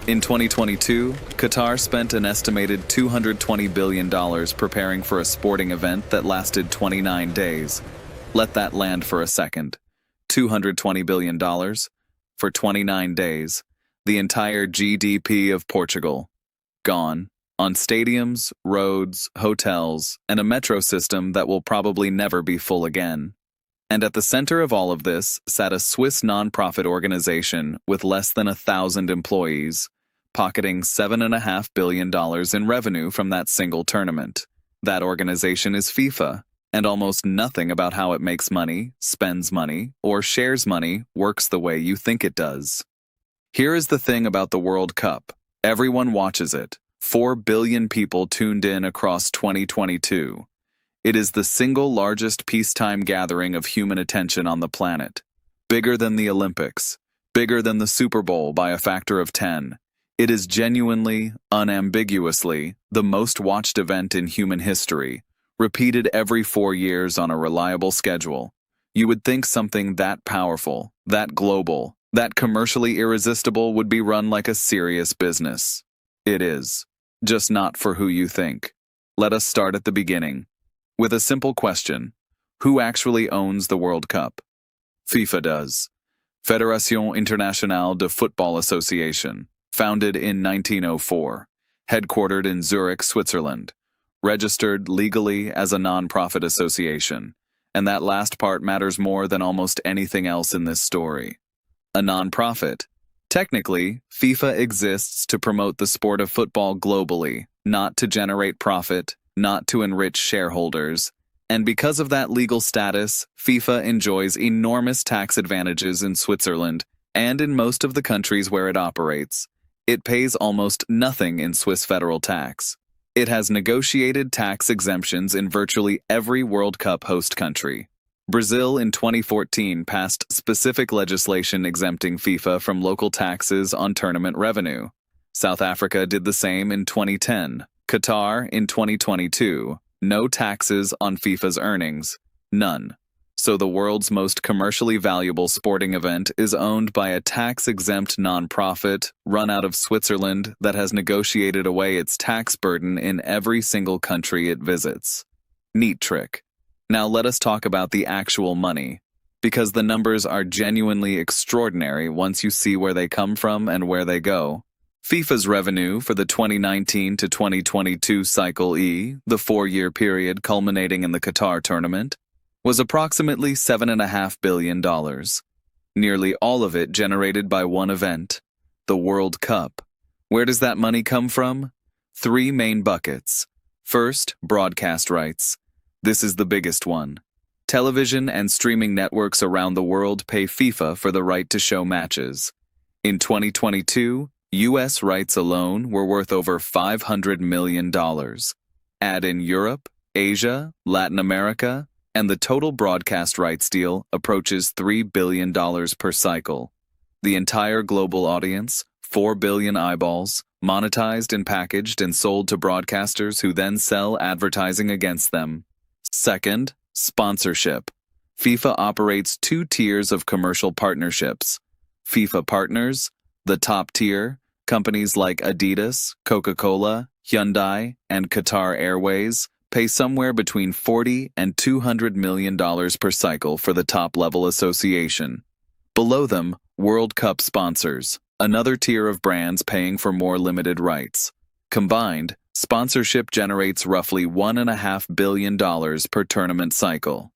In 2022, Qatar spent an estimated $220 billion preparing for a sporting event that lasted 29 days. Let that land for a second. $220 billion for 29 days. The entire GDP of Portugal. Gone. On stadiums, roads, hotels, and a metro system that will probably never be full again. And at the center of all of this sat a Swiss non-profit organization with less than 1,000 employees, pocketing $7.5 billion in revenue from that single tournament. That organization is FIFA, and almost nothing about how it makes money, spends money, or shares money works the way you think it does. Here is the thing about the World Cup. Everyone watches it. 4 billion people tuned in across 2022. It is the single largest peacetime gathering of human attention on the planet. Bigger than the Olympics. Bigger than the Super Bowl by a factor of 10. It is genuinely, unambiguously, the most watched event in human history, repeated every 4 years on a reliable schedule. You would think something that powerful, that global, that commercially irresistible would be run like a serious business. It is. Just not for who you think. Let us start at the beginning. With a simple question. Who actually owns the World Cup? FIFA does. Fédération Internationale de Football Association, founded in 1904, headquartered in Zurich, Switzerland, registered legally as a non-profit association, and that last part matters more than almost anything else in this story. A non-profit. Technically, FIFA exists to promote the sport of football globally, not to generate profit, not to enrich shareholders, and because of that legal status, FIFA enjoys enormous tax advantages in Switzerland and in most of the countries where it operates. It pays almost nothing in Swiss federal tax. It has negotiated tax exemptions in virtually every World Cup host country. Brazil in 2014 passed specific legislation exempting FIFA from local taxes on tournament revenue. South Africa did the same in 2010. Qatar in 2022. No taxes on FIFA's earnings. None. So the world's most commercially valuable sporting event is owned by a tax-exempt nonprofit run out of Switzerland that has negotiated away its tax burden in every single country it visits. Neat trick. Now let us talk about the actual money, because the numbers are genuinely extraordinary once you see where they come from and where they go. FIFA's revenue for the 2019 to 2022 Cycle E, the 4-year period culminating in the Qatar tournament, was approximately $7.5 billion. Nearly all of it generated by one event, the World Cup. Where does that money come from? 3 main buckets. First, broadcast rights. This is the biggest one. Television and streaming networks around the world pay FIFA for the right to show matches. In 2022, U.S. rights alone were worth over $500 million. Add in Europe, Asia, Latin America, and the total broadcast rights deal approaches $3 billion per cycle. The entire global audience, 4 billion eyeballs, monetized and packaged and sold to broadcasters who then sell advertising against them. Second, sponsorship. FIFA operates 2 tiers of commercial partnerships. FIFA Partners, the top tier, companies like Adidas, Coca-Cola, Hyundai, and Qatar Airways, pay somewhere between $40 and $200 million per cycle for the top-level association. Below them, World Cup sponsors, another tier of brands paying for more limited rights. Combined, sponsorship generates roughly $1.5 billion per tournament cycle.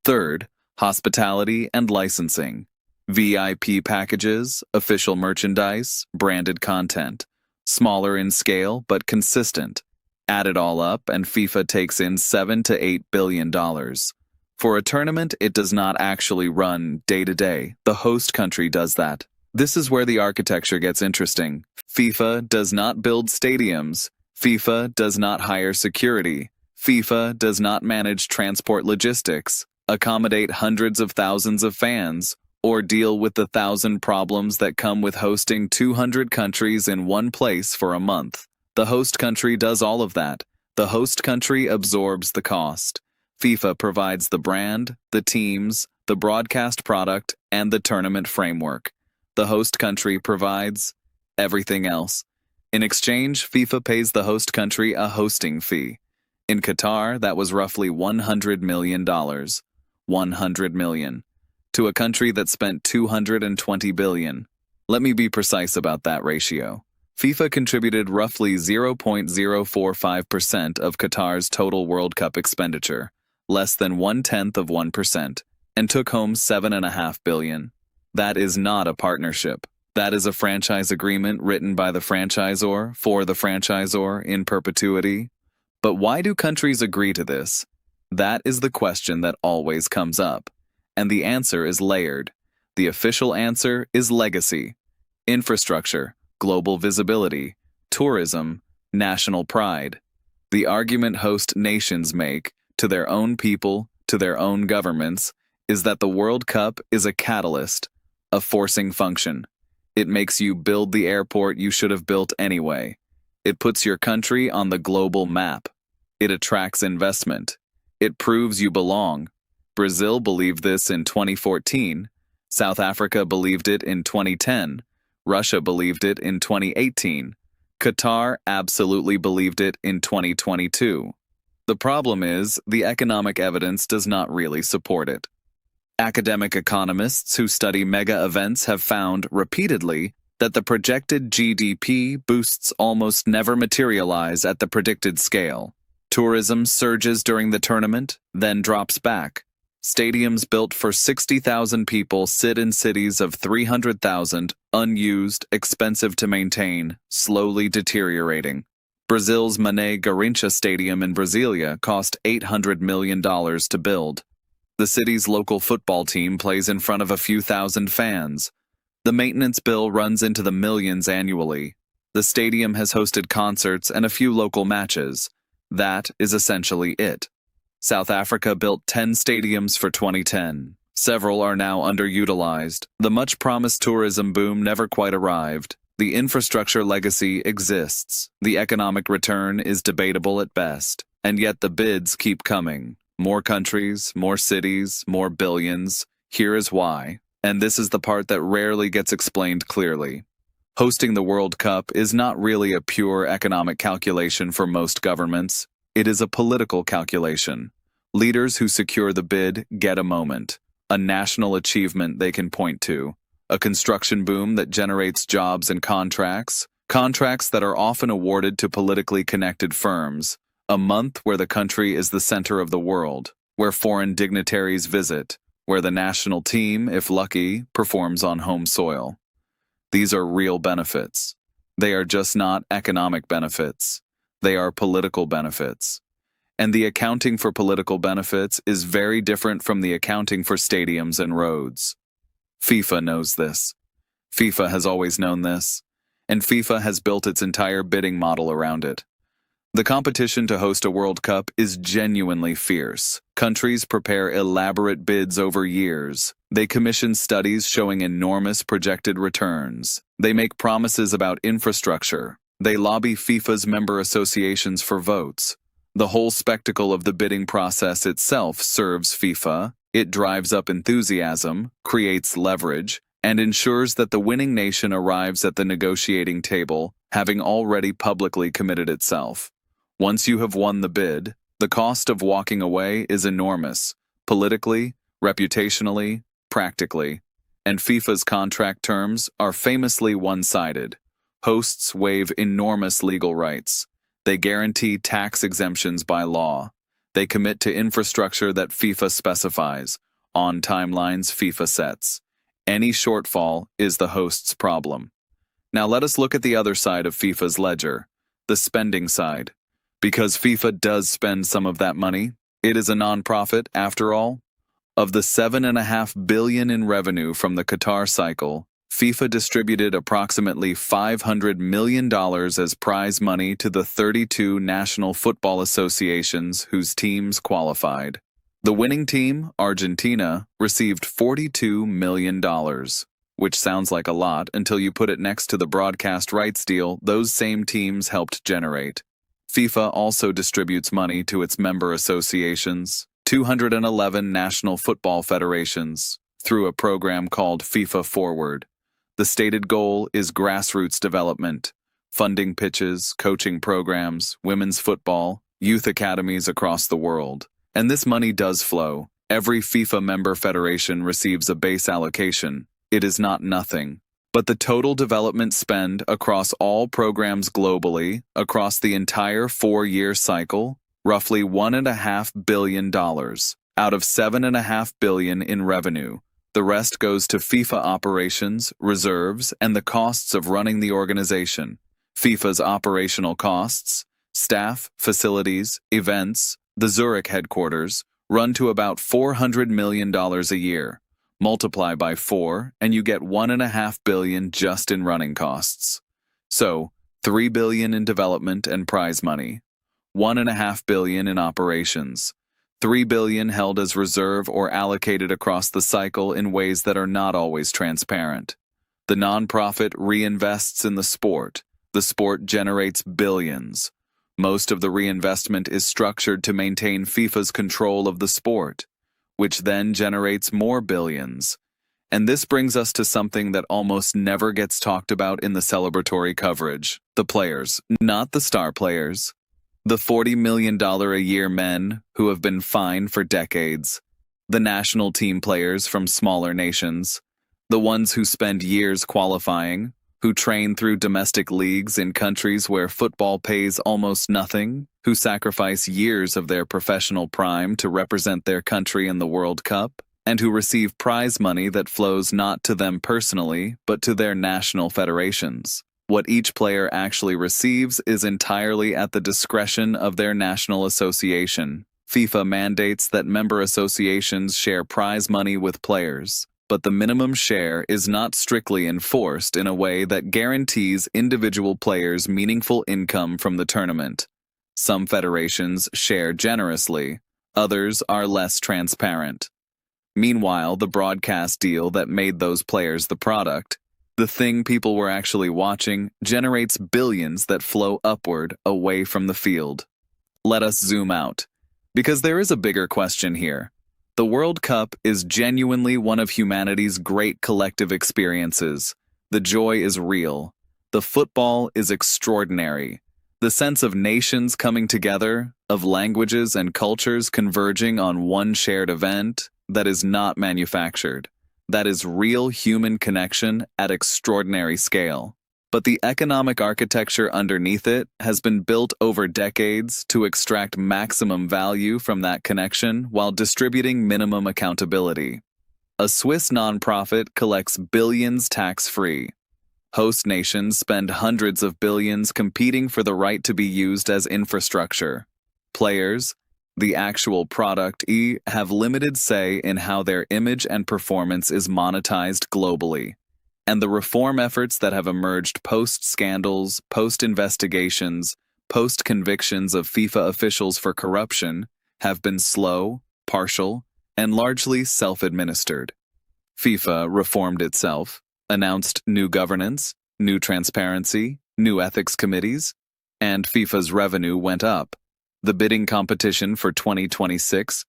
Third, hospitality and licensing. VIP packages, official merchandise, branded content. Smaller in scale, but consistent. Add it all up, and FIFA takes in $7 to $8 billion. For a tournament, it does not actually run day to day. The host country does that. This is where the architecture gets interesting. FIFA does not build stadiums. FIFA does not hire security. FIFA does not manage transport logistics, accommodate hundreds of thousands of fans, or deal with the 1,000 problems that come with hosting 200 countries in one place for a month. The host country does all of that. The host country absorbs the cost. FIFA provides the brand, the teams, the broadcast product, and the tournament framework. The host country provides Everything else. In exchange, FIFA pays the host country a hosting fee. In Qatar, that was roughly $100 million. $100 million. To a country that spent $220 billion. Let me be precise about that ratio. FIFA contributed roughly 0.045% of Qatar's total World Cup expenditure, less than 1/10%, and took home $7.5 billion. That is not a partnership. That is a franchise agreement written by the franchisor for the franchisor in perpetuity. But why do countries agree to this? That is the question that always comes up. And the answer is layered. The official answer is legacy, infrastructure, global visibility, tourism, national pride. The argument host nations make, to their own people, to their own governments, is that the World Cup is a catalyst, a forcing function. It makes you build the airport you should have built anyway. It puts your country on the global map. It attracts investment. It proves you belong. Brazil believed this in 2014. South Africa believed it in 2010. Russia believed it in 2018. Qatar absolutely believed it in 2022. The problem is, the economic evidence does not really support it. Academic economists who study mega events have found, repeatedly, that the projected GDP boosts almost never materialize at the predicted scale. Tourism surges during the tournament, then drops back. Stadiums built for 60,000 people sit in cities of 300,000, unused, expensive to maintain, slowly deteriorating. Brazil's Mané Garrincha Stadium in Brasília cost $800 million to build. The city's local football team plays in front of a few thousand fans. The maintenance bill runs into the millions annually. The stadium has hosted concerts and a few local matches. That is essentially it. South Africa built 10 stadiums for 2010. Several are now underutilized. The much-promised tourism boom never quite arrived. The infrastructure legacy exists. The economic return is debatable at best. And yet the bids keep coming. More countries, more cities, more billions. Here is why. And this is the part that rarely gets explained clearly. Hosting the World Cup is not really a pure economic calculation for most governments. It is a political calculation. Leaders who secure the bid get a moment, a national achievement they can point to, a construction boom that generates jobs and contracts that are often awarded to politically connected firms, a month where the country is the center of the world, where foreign dignitaries visit, where the national team, if lucky, performs on home soil. These are real benefits. They are just not economic benefits. They are political benefits. And the accounting for political benefits is very different from the accounting for stadiums and roads. FIFA knows this. FIFA has always known this. And FIFA has built its entire bidding model around it. The competition to host a World Cup is genuinely fierce. Countries prepare elaborate bids over years. They commission studies showing enormous projected returns. They make promises about infrastructure. They lobby FIFA's member associations for votes. The whole spectacle of the bidding process itself serves FIFA. It drives up enthusiasm, creates leverage, and ensures that the winning nation arrives at the negotiating table, having already publicly committed itself. Once you have won the bid, the cost of walking away is enormous, politically, reputationally, practically. And FIFA's contract terms are famously one-sided. Hosts waive enormous legal rights. They guarantee tax exemptions by law. They commit to infrastructure that FIFA specifies, on timelines FIFA sets. Any shortfall is the host's problem. Now let us look at the other side of FIFA's ledger, the spending side. Because FIFA does spend some of that money, it is a non-profit, after all. Of the $7.5 billion in revenue from the Qatar cycle, FIFA distributed approximately $500 million as prize money to the 32 national football associations whose teams qualified. The winning team, Argentina, received $42 million, which sounds like a lot until you put it next to the broadcast rights deal those same teams helped generate. FIFA also distributes money to its member associations, 211 national football federations, through a program called FIFA Forward. The stated goal is grassroots development, funding pitches, coaching programs, women's football, youth academies across the world. And this money does flow. Every FIFA member federation receives a base allocation. It is not nothing. But the total development spend across all programs globally, across the entire 4-year cycle, roughly $1.5 billion. Out of $7.5 billion in revenue, the rest goes to FIFA operations, reserves, and the costs of running the organization. FIFA's operational costs, staff, facilities, events, the Zurich headquarters, run to about $400 million a year. Multiply by 4, and you get $1.5 billion just in running costs. So, $3 billion in development and prize money, $1.5 billion in operations, $3 billion held as reserve or allocated across the cycle in ways that are not always transparent. The nonprofit reinvests in the sport. The sport generates billions. Most of the reinvestment is structured to maintain FIFA's control of the sport, which then generates more billions. And this brings us to something that almost never gets talked about in the celebratory coverage: the players, not the star players. The $40 million a year men who have been fine for decades. The national team players from smaller nations. The ones who spend years qualifying, who train through domestic leagues in countries where football pays almost nothing, who sacrifice years of their professional prime to represent their country in the World Cup, and who receive prize money that flows not to them personally, but to their national federations. What each player actually receives is entirely at the discretion of their national association. FIFA mandates that member associations share prize money with players, but the minimum share is not strictly enforced in a way that guarantees individual players meaningful income from the tournament. Some federations share generously, others are less transparent. Meanwhile, the broadcast deal that made those players the product, the thing people were actually watching, generates billions that flow upward away from the field. Let us zoom out, because there is a bigger question here. The World Cup is genuinely one of humanity's great collective experiences. The joy is real. The football is extraordinary. The sense of nations coming together, of languages and cultures converging on one shared event, that is not manufactured. That is real human connection at extraordinary scale. But the economic architecture underneath it has been built over decades to extract maximum value from that connection while distributing minimum accountability. A Swiss nonprofit collects billions tax-free. Host nations spend hundreds of billions competing for the right to be used as infrastructure. Players, the actual product, have limited say in how their image and performance is monetized globally. And the reform efforts that have emerged post-scandals, post-investigations, post-convictions of FIFA officials for corruption have been slow, partial, and largely self-administered. FIFA reformed itself, announced new governance, new transparency, new ethics committees, and FIFA's revenue went up. The bidding competition for 2026,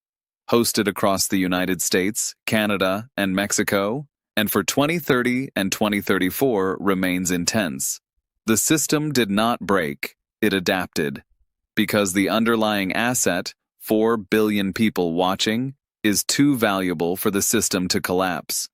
hosted across the United States, Canada, and Mexico, and for 2030 and 2034 remains intense. The system did not break, it adapted. Because the underlying asset, 4 billion people watching, is too valuable for the system to collapse.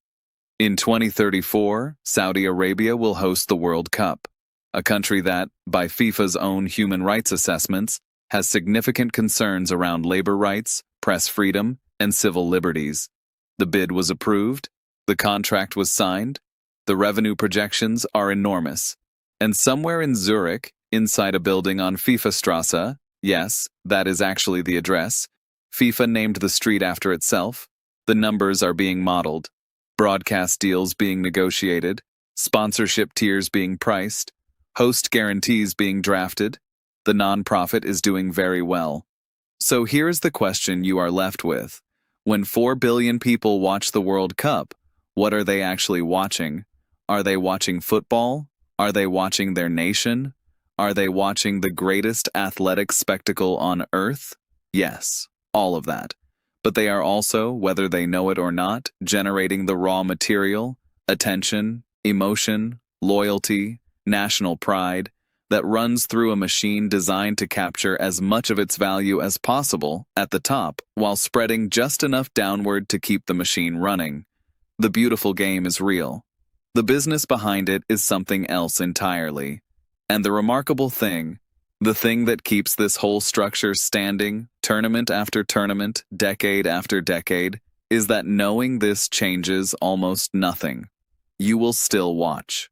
In 2034, Saudi Arabia will host the World Cup, a country that, by FIFA's own human rights assessments, has significant concerns around labor rights, press freedom, and civil liberties. The bid was approved, the contract was signed, the revenue projections are enormous. And somewhere in Zurich, inside a building on FIFA Strasse, yes, that is actually the address, FIFA named the street after itself, the numbers are being modeled, broadcast deals being negotiated, sponsorship tiers being priced, host guarantees being drafted. The nonprofit is doing very well. So here's the question you are left with. When 4 billion people watch the World Cup, what are they actually watching? Are they watching football? Are they watching their nation? Are they watching the greatest athletic spectacle on earth? Yes, all of that. But they are also, whether they know it or not, generating the raw material, attention, emotion, loyalty, national pride, that runs through a machine designed to capture as much of its value as possible at the top while spreading just enough downward to keep the machine running. The beautiful game is real. The business behind it is something else entirely. And the remarkable thing, the thing that keeps this whole structure standing, tournament after tournament, decade after decade, is that knowing this changes almost nothing. You will still watch.